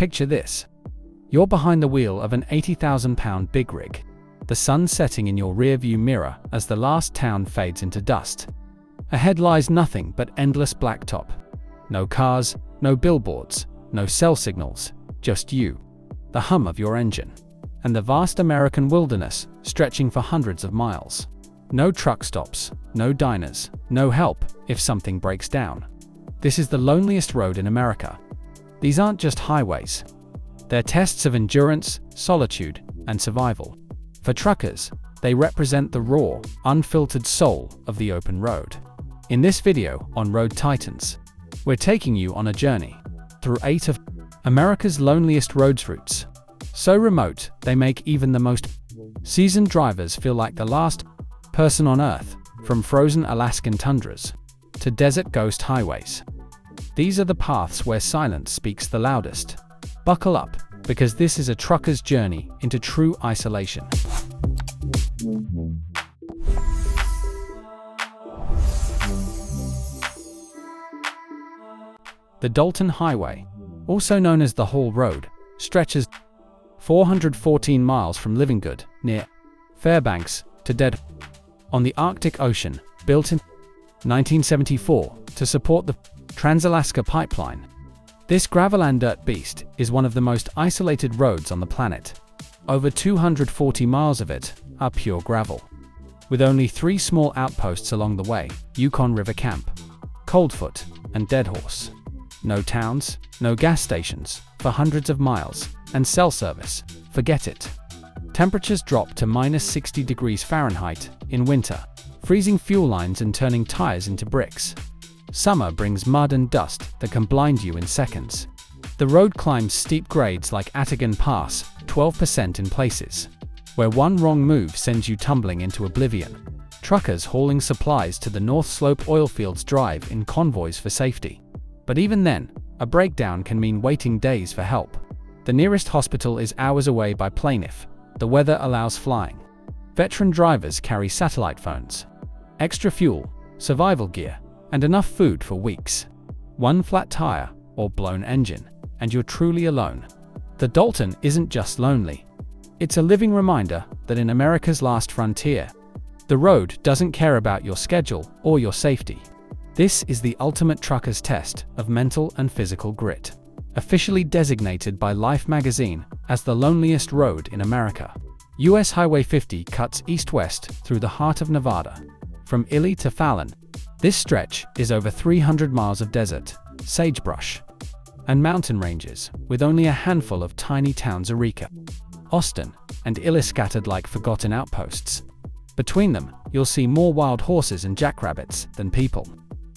Picture this. You're behind the wheel of an 80,000-pound big rig. The sun setting in your rearview mirror as the last town fades into dust. Ahead lies nothing but endless blacktop. No cars, no billboards, no cell signals, just you, the hum of your engine, and the vast American wilderness stretching for hundreds of miles. No truck stops, no diners, no help if something breaks down. This is the loneliest road in America. These aren't just highways. They're tests of endurance, solitude, and survival. For truckers, they represent the raw, unfiltered soul of the open road. In this video on Road Titans, we're taking you on a journey through 8 of America's loneliest road routes. So remote, they make even the most seasoned drivers feel like the last person on Earth, from frozen Alaskan tundras to desert ghost highways. These are the paths where silence speaks the loudest. Buckle up, because this is a trucker's journey into true isolation. The Dalton Highway, also known as the Haul Road, stretches 414 miles from Livingood, near Fairbanks, to Dead on the Arctic Ocean, built in 1974 to support the Trans-Alaska Pipeline. This gravel and dirt beast is one of the most isolated roads on the planet. Over 240 miles of it are pure gravel, with only 3 small outposts along the way: Yukon River Camp, Coldfoot, and Deadhorse. No towns, no gas stations for hundreds of miles, and cell service, forget it. Temperatures drop to minus 60 degrees Fahrenheit in winter, freezing fuel lines and turning tires into bricks. Summer brings mud and dust that can blind you in seconds. The road climbs steep grades like Atigan Pass, 12% in places, where one wrong move sends you tumbling into oblivion. Truckers hauling supplies to the North Slope oilfields drive in convoys for safety. But even then, a breakdown can mean waiting days for help. The nearest hospital is hours away by plane if the weather allows flying. Veteran drivers carry satellite phones, extra fuel, survival gear, and enough food for weeks. One flat tire or blown engine, and you're truly alone. The Dalton isn't just lonely. It's a living reminder that in America's last frontier, the road doesn't care about your schedule or your safety. This is the ultimate trucker's test of mental and physical grit. Officially designated by Life magazine as the loneliest road in America, US Highway 50 cuts east-west through the heart of Nevada. From Ely to Fallon, this stretch is over 300 miles of desert, sagebrush, and mountain ranges, with only a handful of tiny towns: Eureka, Austin, and Ely scattered like forgotten outposts. Between them, you'll see more wild horses and jackrabbits than people.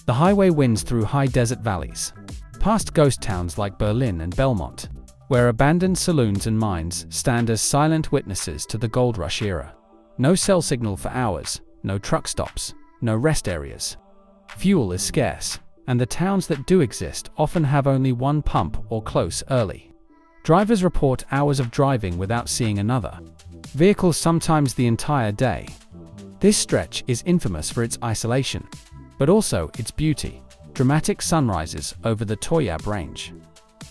The highway winds through high desert valleys, past ghost towns like Berlin and Belmont, where abandoned saloons and mines stand as silent witnesses to the gold rush era. No cell signal for hours, no truck stops, no rest areas. Fuel is scarce, and the towns that do exist often have only one pump or close early. Drivers report hours of driving without seeing another vehicle, sometimes the entire day. This stretch is infamous for its isolation, but also its beauty. Dramatic sunrises over the Toyab Range,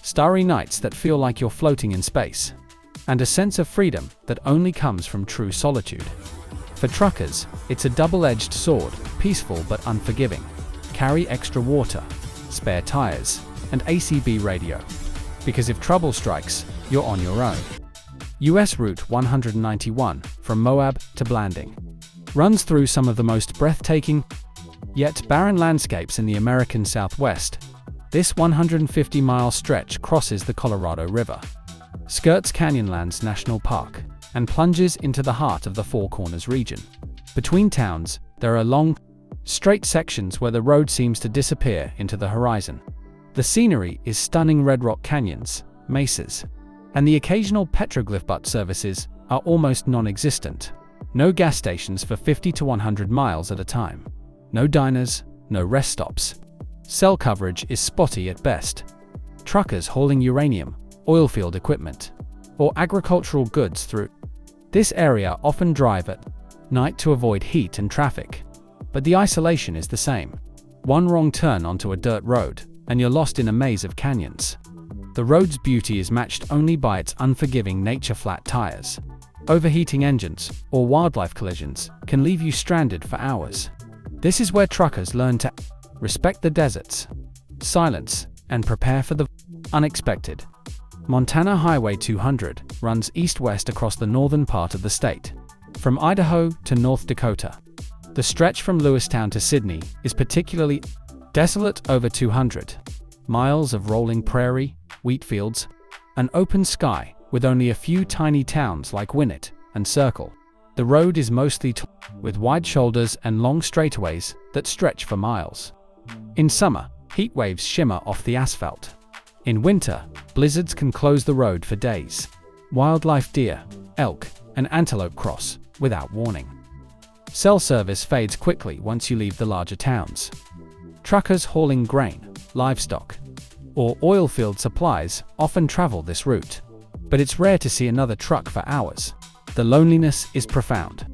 starry nights that feel like you're floating in space, and a sense of freedom that only comes from true solitude. For truckers, it's a double-edged sword, peaceful but unforgiving. Carry extra water, spare tires, and ACB radio, because if trouble strikes, you're on your own. US Route 191, from Moab to Blanding, runs through some of the most breathtaking yet barren landscapes in the American Southwest. This 150-mile stretch crosses the Colorado River, skirts Canyonlands National Park, and plunges into the heart of the Four Corners region. Between towns, there are long, straight sections where the road seems to disappear into the horizon. The scenery is stunning: red rock canyons, mesas, and the occasional petroglyph, but services are almost non-existent. No gas stations for 50 to 100 miles at a time. No diners, no rest stops. Cell coverage is spotty at best. Truckers hauling uranium, oilfield equipment, or agricultural goods through this area often drive at night to avoid heat and traffic. But the isolation is the same. One wrong turn onto a dirt road, and you're lost in a maze of canyons. The road's beauty is matched only by its unforgiving nature. Flat tires, overheating engines, or wildlife collisions can leave you stranded for hours. This is where truckers learn to respect the desert's silence and prepare for the unexpected. Montana Highway 200 runs east-west across the northern part of the state, from Idaho to North Dakota. The stretch from Lewistown to Sydney is particularly desolate. Over 200 miles of rolling prairie, wheat fields, an open sky with only a few tiny towns like Winnett and Circle. The road is mostly with wide shoulders and long straightaways that stretch for miles. In summer, heat waves shimmer off the asphalt. In winter, blizzards can close the road for days. Wildlife, deer, elk, and antelope cross without warning. Cell service fades quickly once you leave the larger towns. Truckers hauling grain, livestock, or oilfield supplies often travel this route, but it's rare to see another truck for hours. The loneliness is profound.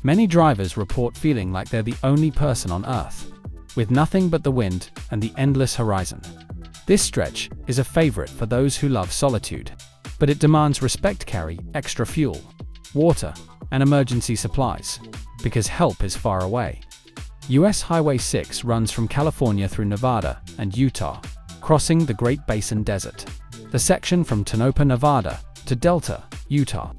Many drivers report feeling like they're the only person on Earth, with nothing but the wind and the endless horizon. This stretch is a favorite for those who love solitude, but it demands respect. Carry extra fuel, water, and emergency supplies, because help is far away. US Highway 6 runs from California through Nevada and Utah, crossing the Great Basin Desert. The section from Tonopah, Nevada, to Delta, Utah,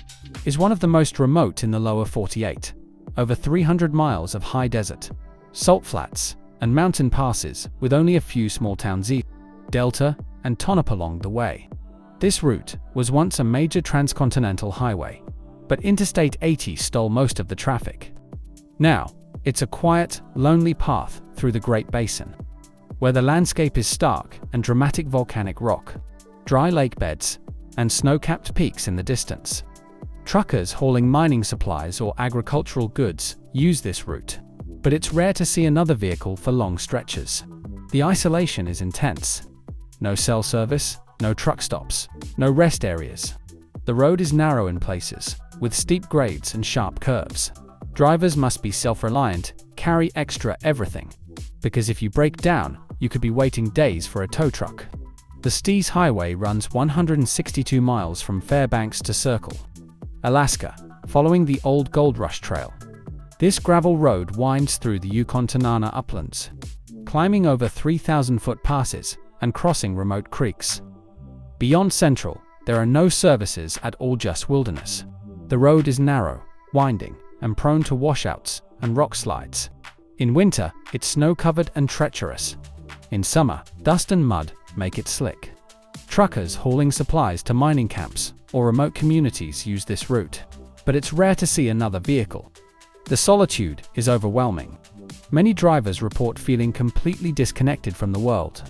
is one of the most remote in the lower 48. Over 300 miles of high desert, salt flats, and mountain passes with only a few small towns east, Delta, and Tonopah along the way. This route was once a major transcontinental highway, but Interstate 80 stole most of the traffic. Now, it's a quiet, lonely path through the Great Basin, where the landscape is stark and dramatic: volcanic rock, dry lake beds, and snow-capped peaks in the distance. Truckers hauling mining supplies or agricultural goods use this route, but it's rare to see another vehicle for long stretches. The isolation is intense. No cell service, no truck stops, no rest areas. The road is narrow in places, with steep grades and sharp curves. Drivers must be self-reliant, carry extra everything, because if you break down, you could be waiting days for a tow truck. The Steese Highway runs 162 miles from Fairbanks to Circle, Alaska, following the old Gold Rush Trail. This gravel road winds through the Yukon-Tanana uplands, climbing over 3,000-foot passes and crossing remote creeks. Beyond Central, there are no services at all, just wilderness. The road is narrow, winding, and prone to washouts and rock slides. In winter, it's snow-covered and treacherous. In summer, dust and mud make it slick. Truckers hauling supplies to mining camps or remote communities use this route, but it's rare to see another vehicle. The solitude is overwhelming. Many drivers report feeling completely disconnected from the world,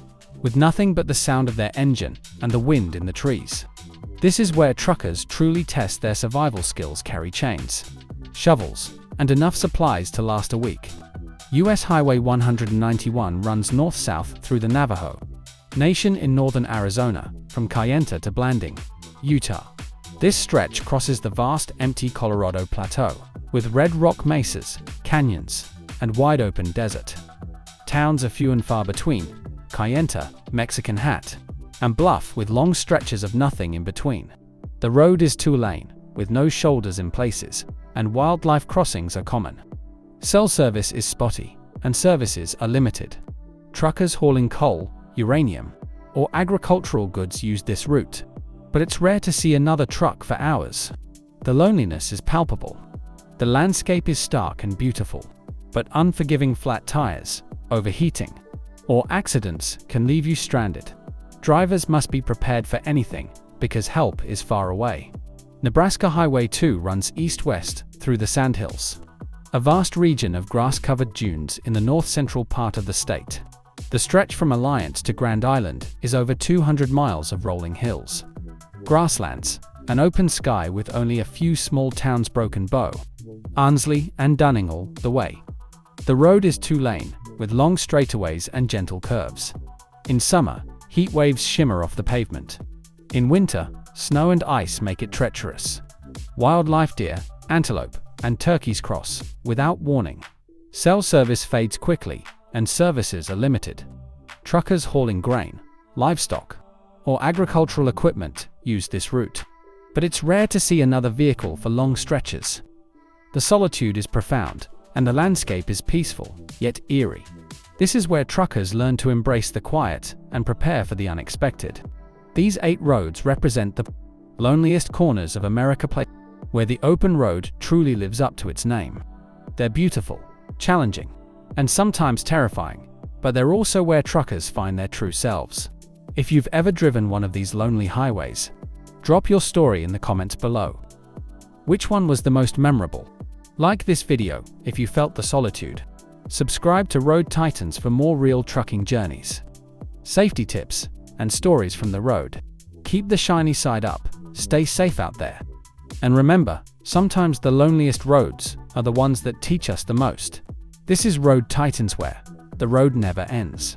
with nothing but the sound of their engine and the wind in the trees. This is where truckers truly test their survival skills. Carry chains, shovels, and enough supplies to last a week. US Highway 191 runs north-south through the Navajo Nation in northern Arizona, from Kayenta to Blanding, Utah. This stretch crosses the vast, empty Colorado Plateau, with red rock mesas, canyons, and wide-open desert. Towns are few and far between: Kayenta, Mexican Hat, and Bluff, with long stretches of nothing in between. The road is two-lane, with no shoulders in places, and wildlife crossings are common. Cell service is spotty, and services are limited. Truckers hauling coal, uranium, or agricultural goods use this route, but it's rare to see another truck for hours. The loneliness is palpable. The landscape is stark and beautiful, but unforgiving flat tires, overheating, or accidents can leave you stranded. Drivers must be prepared for anything, because help is far away. Nebraska Highway 2 runs east-west through the Sandhills, a vast region of grass-covered dunes in the north-central part of the state. The stretch from Alliance to Grand Island is over 200 miles of rolling hills, grasslands, an open sky with only a few small towns: Broken Bow, Arnsley, and Dunningle the way. The road is two-lane, with long straightaways and gentle curves. In summer, heat waves shimmer off the pavement. In winter, snow and ice make it treacherous. Wildlife: deer, antelope, and turkeys cross without warning. Cell service fades quickly, and services are limited. Truckers hauling grain, livestock, or agricultural equipment use this route. But it's rare to see another vehicle for long stretches. The solitude is profound, and the landscape is peaceful, yet eerie. This is where truckers learn to embrace the quiet and prepare for the unexpected. These 8 roads represent the loneliest corners of America, where the open road truly lives up to its name. They're beautiful, challenging, and sometimes terrifying, but they're also where truckers find their true selves. If you've ever driven one of these lonely highways, drop your story in the comments below. Which one was the most memorable? Like this video if you felt the solitude. Subscribe to Road Titans for more real trucking journeys, safety tips, and stories from the road. Keep the shiny side up, stay safe out there. And remember, sometimes the loneliest roads are the ones that teach us the most. This is Road Titans, where the road never ends.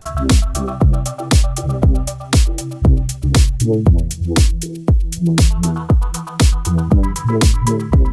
Wow.